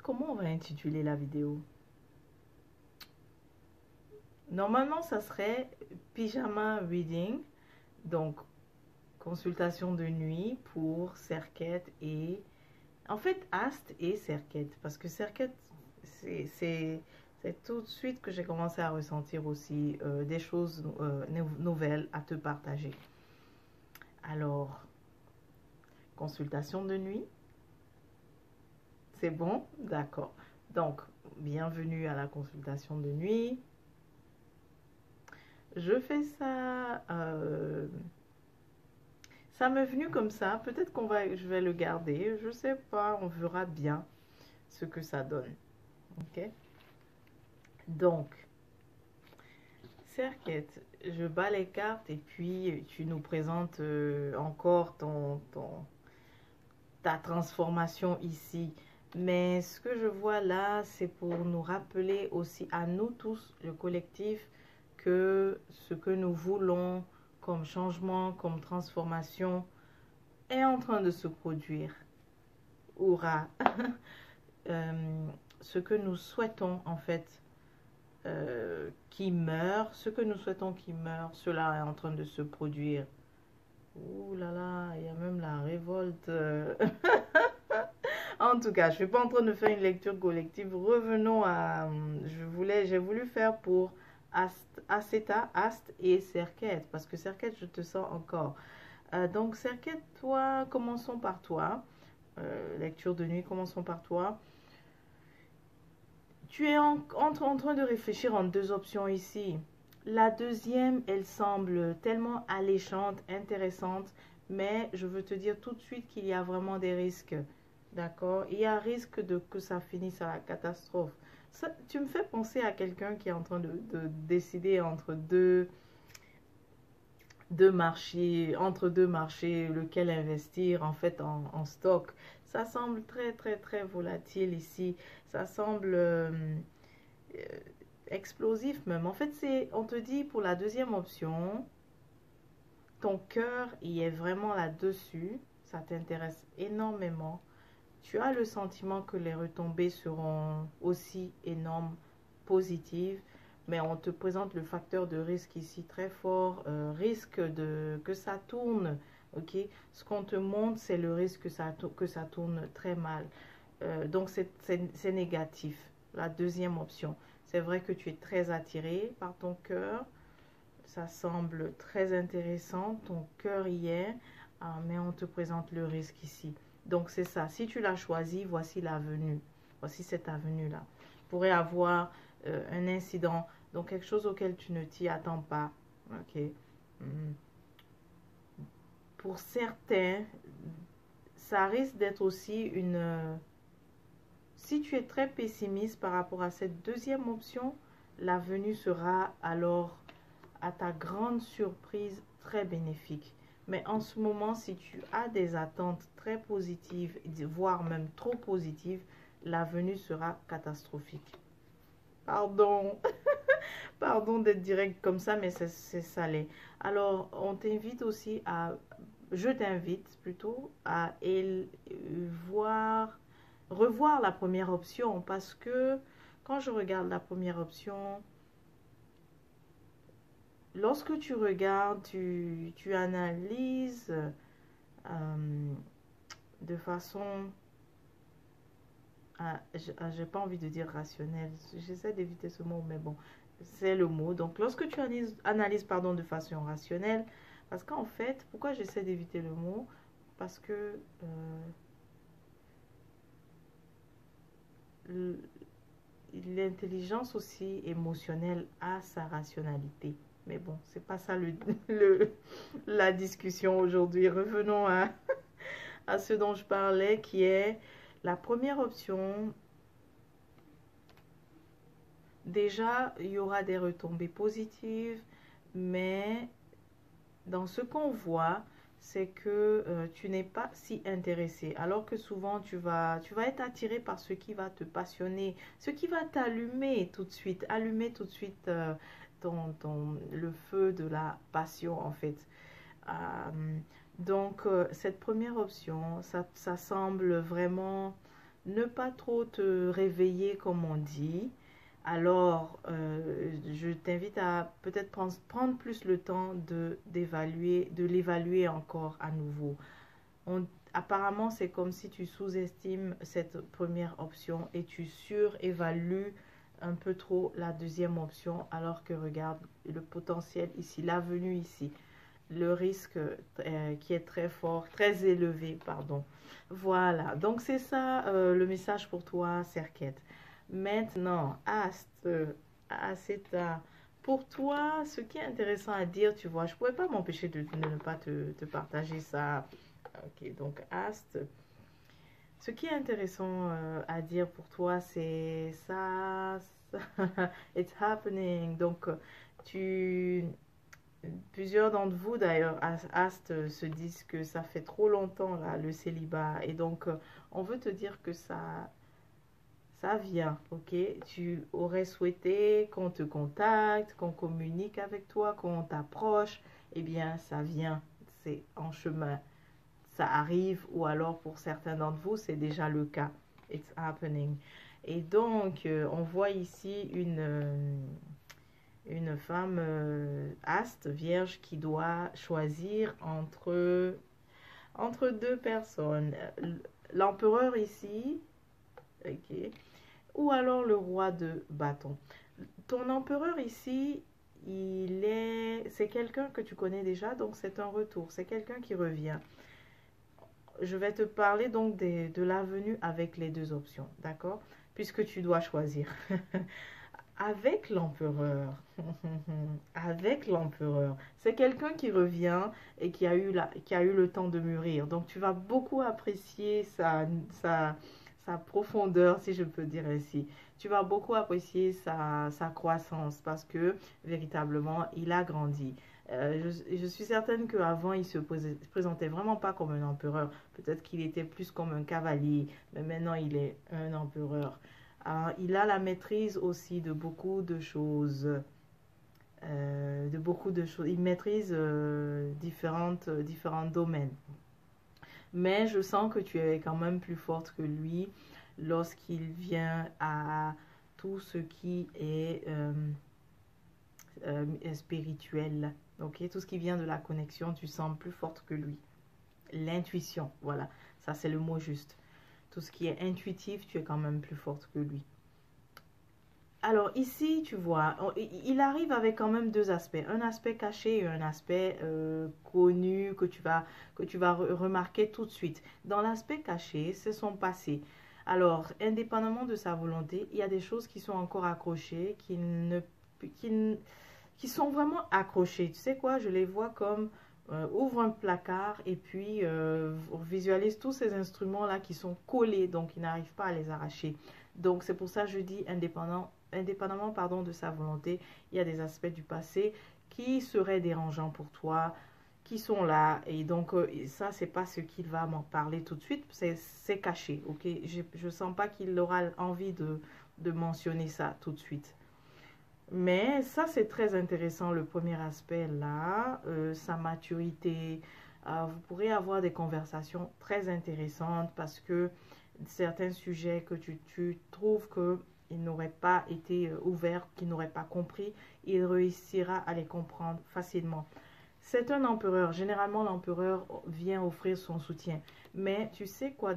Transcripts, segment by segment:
Comment on va intituler la vidéo? Normalement, ça serait pyjama reading, donc consultation de nuit pour Serket et en fait Ast et Serket, parce que Serket c'est tout de suite que j'ai commencé à ressentir aussi des choses nouvelles à te partager. Alors, consultation de nuit, c'est bon? D'accord. Donc, bienvenue à la consultation de nuit. Je fais ça, ça m'est venu comme ça. Peut-être je vais le garder. Je sais pas, on verra bien ce que ça donne. Ok? Donc, Serket, je bats les cartes et puis tu nous présentes encore ta transformation ici. Mais ce que je vois là, c'est pour nous rappeler aussi à nous tous, le collectif, que ce que nous voulons comme changement, comme transformation, est en train de se produire. Hurrah! Ce que nous souhaitons en fait qui meurt, ce que nous souhaitons qui meurt, cela est en train de se produire. Ouh là là, il y a même la révolte. En tout cas, je ne suis pas en train de faire une lecture collective. Revenons à... J'ai voulu faire pour Aseta, Ast et Serket. Parce que Serket, je te sens encore. Donc, Serket, toi, commençons par toi. Lecture de nuit, commençons par toi. Tu es en train de réfléchir en deux options ici. La deuxième, elle semble tellement alléchante, intéressante, mais je veux te dire tout de suite qu'il y a vraiment des risques. D'accord? Il y a risque que ça finisse à la catastrophe. Ça, tu me fais penser à quelqu'un qui est en train de décider entre deux marchés, lequel investir en fait en stock. Ça semble très très très volatile ici. Ça semble explosif même. En fait, on te dit pour la deuxième option, ton cœur y est vraiment là-dessus. Ça t'intéresse énormément. Tu as le sentiment que les retombées seront aussi énormes, positives, mais on te présente le facteur de risque ici très fort, risque que ça tourne, ok? Ce qu'on te montre, c'est le risque que ça tourne très mal. Donc, c'est négatif. La deuxième option, c'est vrai que tu es très attiré par ton cœur. Ça semble très intéressant, ton cœur y est, mais on te présente le risque ici. Donc c'est ça, si tu l'as choisi, voici l'avenue. Voici cette avenue-là. Pourrait avoir un incident, donc quelque chose auquel tu ne t'y attends pas. Ok. Pour certains, ça risque d'être aussi une... si tu es très pessimiste par rapport à cette deuxième option, l'avenue sera alors, à ta grande surprise, très bénéfique. Mais en ce moment, si tu as des attentes très positives, voire même trop positives, l'avenue sera catastrophique. Pardon, pardon d'être direct comme ça, mais c'est salé. Alors, on t'invite aussi à, je t'invite plutôt à revoir la première option, parce que quand je regarde la première option, lorsque tu regardes, tu analyses de façon, j'ai pas envie de dire rationnelle, j'essaie d'éviter ce mot, mais bon, c'est le mot. Donc, lorsque tu analyses pardon, de façon rationnelle, parce qu'en fait, pourquoi j'essaie d'éviter le mot? Parce que l'intelligence aussi émotionnelle a sa rationalité. Mais bon, c'est pas ça la discussion aujourd'hui. Revenons à ce dont je parlais, qui est la première option. Déjà, il y aura des retombées positives, mais dans ce qu'on voit, c'est que tu n'es pas si intéressé. Alors que souvent, tu vas être attiré par ce qui va te passionner, ce qui va t'allumer tout de suite, le feu de la passion en fait. Donc, cette première option, ça semble vraiment ne pas trop te réveiller comme on dit. Alors, je t'invite à peut-être prendre plus le temps de l'évaluer encore à nouveau. Apparemment, c'est comme si tu sous-estimes cette première option et tu surévalues un peu trop la deuxième option, alors que regarde le potentiel ici, l'avenue ici, le risque qui est très fort, très élevé, pardon. Voilà, donc c'est ça le message pour toi, Serquette. Maintenant, Aseta, pour toi, ce qui est intéressant à dire, tu vois, je ne pouvais pas m'empêcher de ne pas te partager ça. Ok, donc Ast, ce qui est intéressant à dire pour toi, c'est ça, it's happening. Donc, tu, plusieurs d'entre vous d'ailleurs, Ast, se disent que ça fait trop longtemps là, le célibat. Et donc, on veut te dire que ça vient, ok? Tu aurais souhaité qu'on te contacte, qu'on communique avec toi, qu'on t'approche. Eh bien, ça vient, c'est en chemin. Ça arrive, ou alors pour certains d'entre vous, c'est déjà le cas. It's happening. Et donc, on voit ici une femme aste, vierge, qui doit choisir entre deux personnes. L'empereur ici, ok, ou alors le roi de bâton. Ton empereur ici, c'est quelqu'un que tu connais déjà, donc c'est un retour, c'est quelqu'un qui revient. Je vais te parler donc de la venue avec les deux options, d'accord? Puisque tu dois choisir. Avec l'empereur, avec l'empereur, c'est quelqu'un qui revient et qui a eu le temps de mûrir. Donc tu vas beaucoup apprécier sa profondeur, si je peux dire ainsi. Tu vas beaucoup apprécier sa croissance parce que véritablement, il a grandi. Je suis certaine qu'avant, il ne se présentait vraiment pas comme un empereur. Peut-être qu'il était plus comme un cavalier, mais maintenant, il est un empereur. Il a la maîtrise aussi de beaucoup de choses. Il maîtrise différents domaines. Mais je sens que tu es quand même plus forte que lui lorsqu'il vient à tout ce qui est spirituel. Ok, tout ce qui vient de la connexion, tu sens plus forte que lui. L'intuition, voilà, ça c'est le mot juste. Tout ce qui est intuitif, tu es quand même plus forte que lui. Alors ici, tu vois, il arrive avec quand même deux aspects. Un aspect caché et un aspect connu que tu vas remarquer tout de suite. Dans l'aspect caché, c'est son passé. Alors, indépendamment de sa volonté, il y a des choses qui sont encore accrochées, qui sont vraiment accrochées. Tu sais quoi, je les vois comme ouvre un placard et puis visualise tous ces instruments-là qui sont collés, donc il n'arrive pas à les arracher. Donc c'est pour ça que je dis indépendamment pardon, de sa volonté, il y a des aspects du passé qui seraient dérangeants pour toi, qui sont là. Et donc ça, c'est pas ce qu'il va m'en parler tout de suite, c'est caché, ok? Je sens pas qu'il aura envie de mentionner ça tout de suite. Mais ça, c'est très intéressant, le premier aspect là, sa maturité. Vous pourrez avoir des conversations très intéressantes parce que certains sujets que tu trouves qu'il n'aurait pas été ouvert, qu'il n'aurait pas compris, il réussira à les comprendre facilement. C'est un empereur. Généralement, l'empereur vient offrir son soutien. Mais tu sais quoi,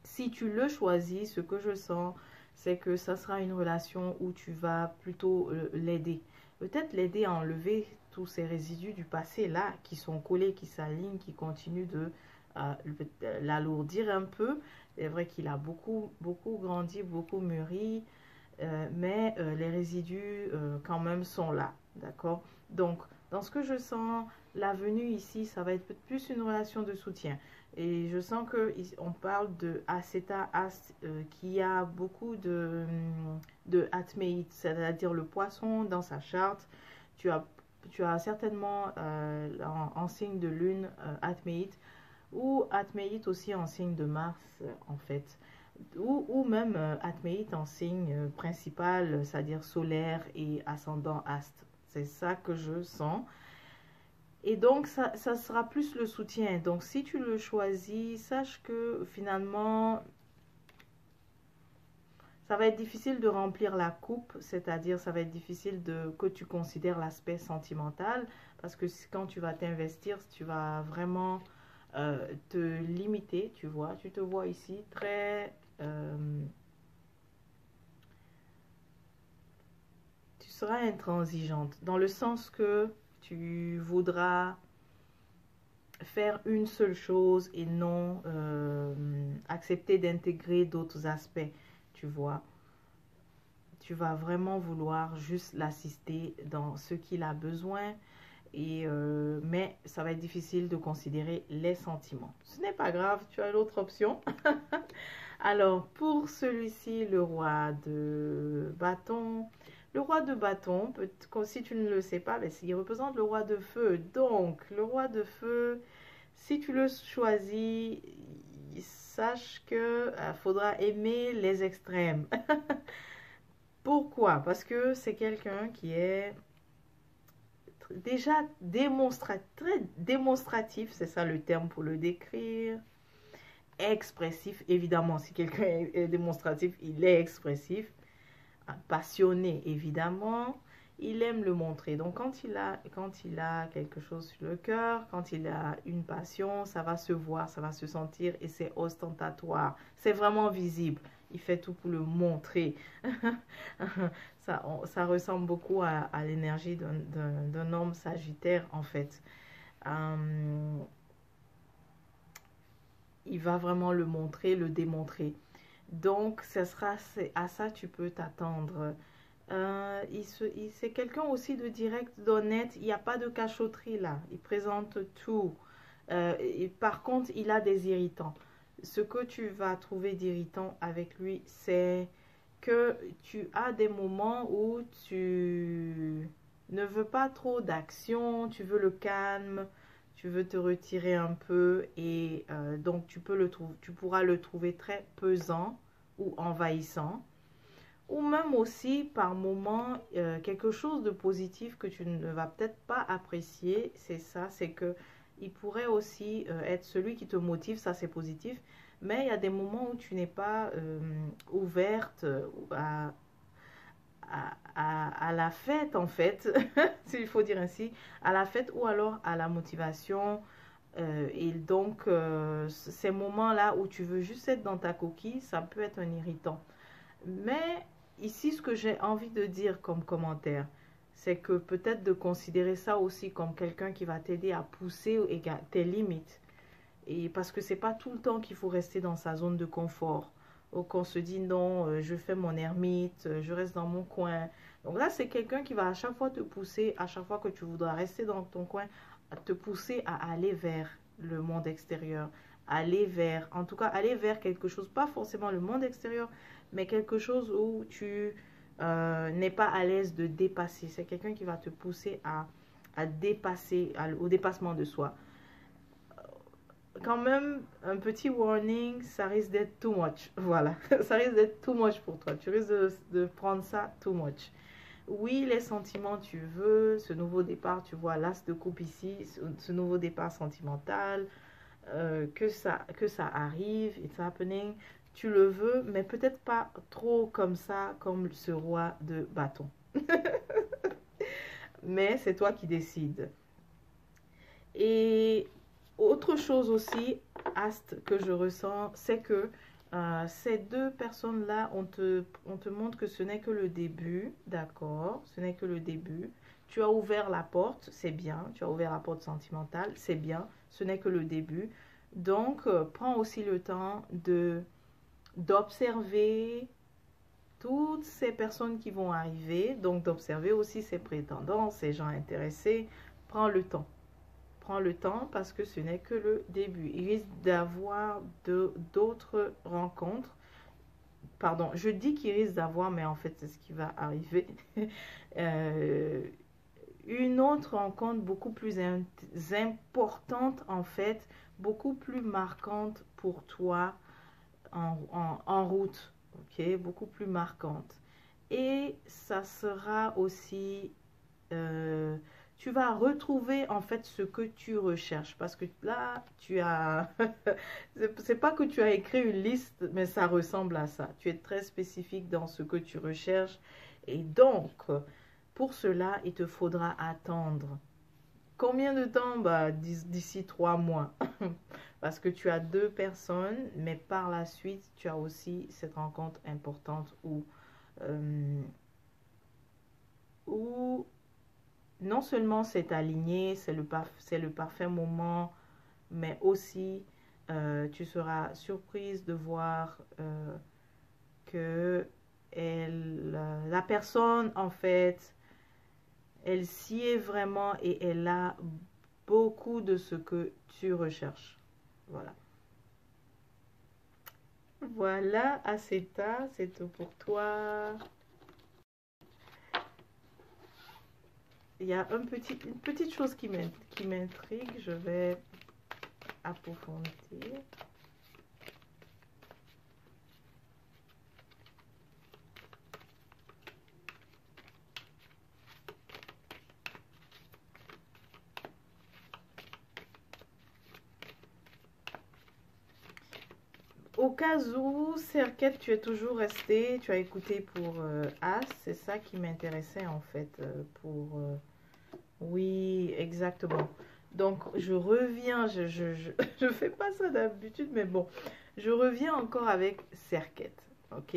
si tu le choisis, ce que je sens, c'est que ça sera une relation où tu vas plutôt l'aider. Peut-être l'aider à enlever tous ces résidus du passé là qui sont collés, qui s'alignent, qui continuent de l'alourdir un peu. C'est vrai qu'il a beaucoup grandi, beaucoup mûri, mais les résidus quand même sont là. D'accord? Donc, dans ce que je sens, la venue ici, ça va être plus une relation de soutien. Et je sens qu'on parle de Aseta Ast qui a beaucoup de Atmeït, c'est-à-dire le poisson dans sa charte. Tu as certainement en signe de lune Atmeït ou Atmeït aussi en signe de Mars en fait. Ou même Atmeït en signe principal, c'est-à-dire solaire et ascendant Astre. C'est ça que je sens. Et donc, ça sera plus le soutien. Donc, si tu le choisis, sache que finalement, ça va être difficile de remplir la coupe, c'est-à-dire ça va être difficile que tu considères l'aspect sentimental, parce que quand tu vas t'investir, tu vas vraiment te limiter, tu vois. Tu te vois ici très... tu seras intransigeante, dans le sens que tu voudras faire une seule chose et non accepter d'intégrer d'autres aspects, tu vois. Tu vas vraiment vouloir juste l'assister dans ce qu'il a besoin, mais ça va être difficile de considérer les sentiments. Ce n'est pas grave, tu as l'autre option. Alors, pour celui-ci, le roi de bâton. Le roi de bâton, si tu ne le sais pas, mais il représente le roi de feu. Donc, le roi de feu, si tu le choisis, sache que faudra aimer les extrêmes. Pourquoi? Parce que c'est quelqu'un qui est déjà très démonstratif, c'est ça le terme pour le décrire. Expressif, évidemment, si quelqu'un est démonstratif, il est expressif. Passionné, évidemment. Il aime le montrer. Donc, quand il a quelque chose sur le cœur, quand il a une passion, ça va se voir, ça va se sentir et c'est ostentatoire. C'est vraiment visible. Il fait tout pour le montrer. Ça ressemble beaucoup à l'énergie d'un homme sagittaire, en fait. Il va vraiment le montrer, le démontrer. Donc, à ça tu peux t'attendre. C'est quelqu'un aussi de direct, d'honnête. Il n'y a pas de cachotterie là. Il présente tout. Et par contre, il a des irritants. Ce que tu vas trouver d'irritant avec lui, c'est que tu as des moments où tu ne veux pas trop d'action, tu veux le calme, tu veux te retirer un peu et donc tu pourras le trouver très pesant ou envahissant. Ou même aussi par moments quelque chose de positif que tu ne vas peut-être pas apprécier, c'est ça, c'est que il pourrait aussi être celui qui te motive, ça c'est positif, mais il y a des moments où tu n'es pas ouverte à la fête en fait, s'il faut dire ainsi, à la fête ou alors à la motivation. Et donc, ces moments-là où tu veux juste être dans ta coquille, ça peut être un irritant. Mais ici, ce que j'ai envie de dire comme commentaire, c'est que peut-être de considérer ça aussi comme quelqu'un qui va t'aider à pousser tes limites. Et parce que c'est pas tout le temps qu'il faut rester dans sa zone de confort. Ou qu'on se dit non, je fais mon ermite, je reste dans mon coin. Donc là, c'est quelqu'un qui va à chaque fois te pousser, à chaque fois que tu voudras rester dans ton coin, à te pousser à aller vers le monde extérieur. En tout cas, aller vers quelque chose, pas forcément le monde extérieur, mais quelque chose où tu n'es pas à l'aise de dépasser. C'est quelqu'un qui va te pousser à dépasser, au dépassement de soi. Quand même, un petit warning, ça risque d'être too much. Voilà, ça risque d'être too much pour toi. Tu risques de prendre ça too much. Oui, les sentiments, tu veux, ce nouveau départ, tu vois, l'as de coupe ici, ce nouveau départ sentimental, que ça arrive, it's happening, tu le veux, mais peut-être pas trop comme ça, comme ce roi de bâton. Mais c'est toi qui décides. Et autre chose aussi, Ast, que je ressens, c'est que ces deux personnes-là, on te montre que ce n'est que le début, d'accord? Ce n'est que le début. Tu as ouvert la porte, c'est bien. Tu as ouvert la porte sentimentale, c'est bien. Ce n'est que le début. Donc, prends aussi le temps d'observer toutes ces personnes qui vont arriver. Donc, d'observer aussi ces prétendants, ces gens intéressés. Prends le temps. Prends le temps parce que ce n'est que le début. Il risque d'avoir d'autres rencontres. Pardon, je dis qu'il risque d'avoir, mais en fait, c'est ce qui va arriver. Une autre rencontre beaucoup plus importante, en fait, beaucoup plus marquante pour toi en route. Ok, beaucoup plus marquante. Et ça sera aussi tu vas retrouver en fait ce que tu recherches. Parce que là, tu as... c'est pas que tu as écrit une liste, mais ça ressemble à ça. Tu es très spécifique dans ce que tu recherches. Et donc, pour cela, il te faudra attendre. Combien de temps? Bah, d'ici 3 mois. Parce que tu as 2 personnes, mais par la suite, tu as aussi cette rencontre importante où non seulement c'est aligné, c'est le parfait moment, mais aussi tu seras surprise de voir que la personne, en fait, elle s'y est vraiment et elle a beaucoup de ce que tu recherches. Voilà. Voilà, Aceta, c'est tout pour toi. Il y a une petite chose qui m'intrigue, je vais approfondir. Au cas où, Serquette, tu es toujours resté, tu as écouté pour As, c'est ça qui m'intéressait en fait. Oui, exactement. Donc, je reviens, je fais pas ça d'habitude, mais bon, je reviens encore avec Serquette, ok?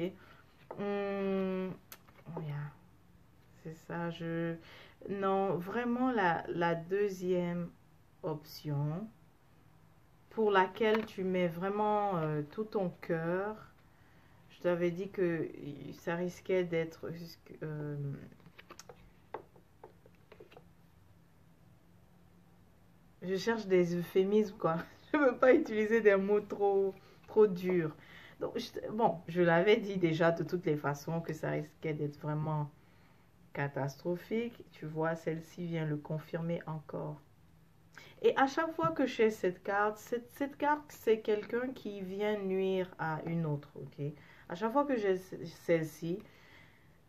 Yeah, c'est ça, Non, vraiment, la deuxième option pour laquelle tu mets vraiment tout ton cœur, je t'avais dit que ça risquait d'être... je cherche des euphémismes, quoi. Je ne veux pas utiliser des mots trop durs. Donc, bon, je l'avais dit déjà de toutes les façons que ça risquait d'être vraiment catastrophique. Tu vois, celle-ci vient le confirmer encore. Et à chaque fois que j'ai cette carte, cette carte, c'est quelqu'un qui vient nuire à une autre, ok? À chaque fois que j'ai celle-ci,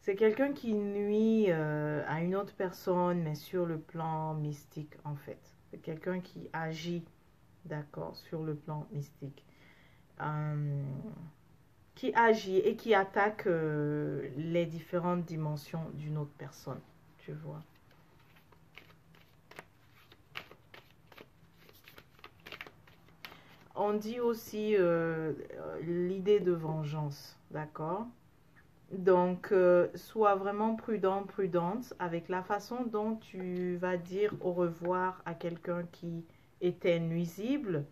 c'est quelqu'un qui nuit à une autre personne, mais sur le plan mystique, en fait. C'est quelqu'un qui agit, d'accord, sur le plan mystique. Qui agit et qui attaque les différentes dimensions d'une autre personne, tu vois. On dit aussi l'idée de vengeance, d'accord? Donc, sois vraiment prudent, prudente avec la façon dont tu vas dire au revoir à quelqu'un qui était nuisible,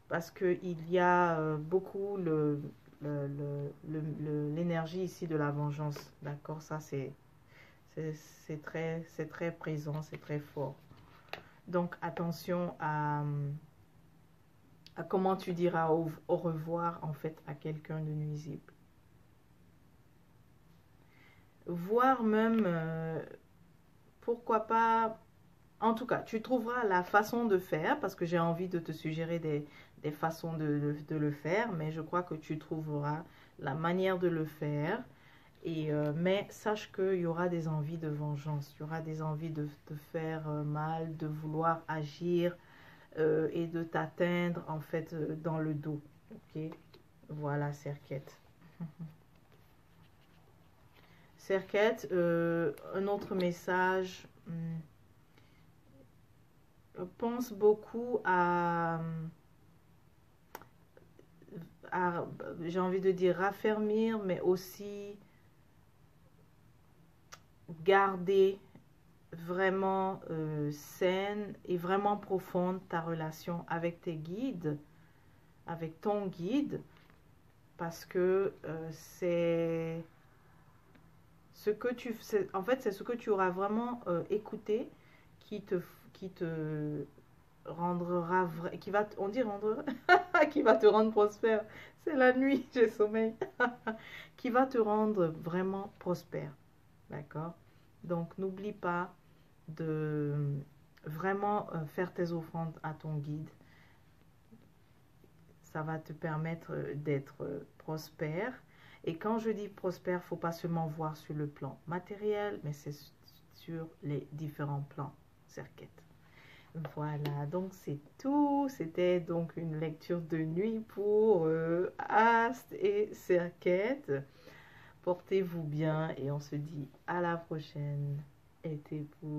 parce qu'il y a beaucoup l'énergie ici de la vengeance, d'accord? Ça, c'est très présent, c'est très fort. Donc, attention à comment tu diras au revoir, en fait, à quelqu'un de nuisible. Voire même, pourquoi pas, en tout cas, tu trouveras la façon de faire, parce que j'ai envie de te suggérer des façons de le faire, mais je crois que tu trouveras la manière de le faire. Mais sache qu'il y aura des envies de vengeance, il y aura des envies de faire mal, de vouloir agir et de t'atteindre en fait dans le dos. Ok, voilà, Serquette. Serquette, un autre message. Pense beaucoup j'ai envie de dire raffermir, mais aussi garder vraiment saine et vraiment profonde ta relation avec tes guides, avec ton guide, parce que c'est ce que en fait, c'est ce que tu auras vraiment écouté qui te rendra qui va, on dit rendre, qui va te rendre prospère. C'est la nuit, j'ai sommeil. Qui va te rendre vraiment prospère. D'accord? Donc, n'oublie pas de vraiment faire tes offrandes à ton guide. Ça va te permettre d'être prospère. Et quand je dis prospère, il ne faut pas seulement voir sur le plan matériel, mais c'est sur les différents plans. Serquette. Voilà, donc c'est tout. C'était donc une lecture de nuit pour Astre et Serquette. Portez-vous bien et on se dit à la prochaine. Était pour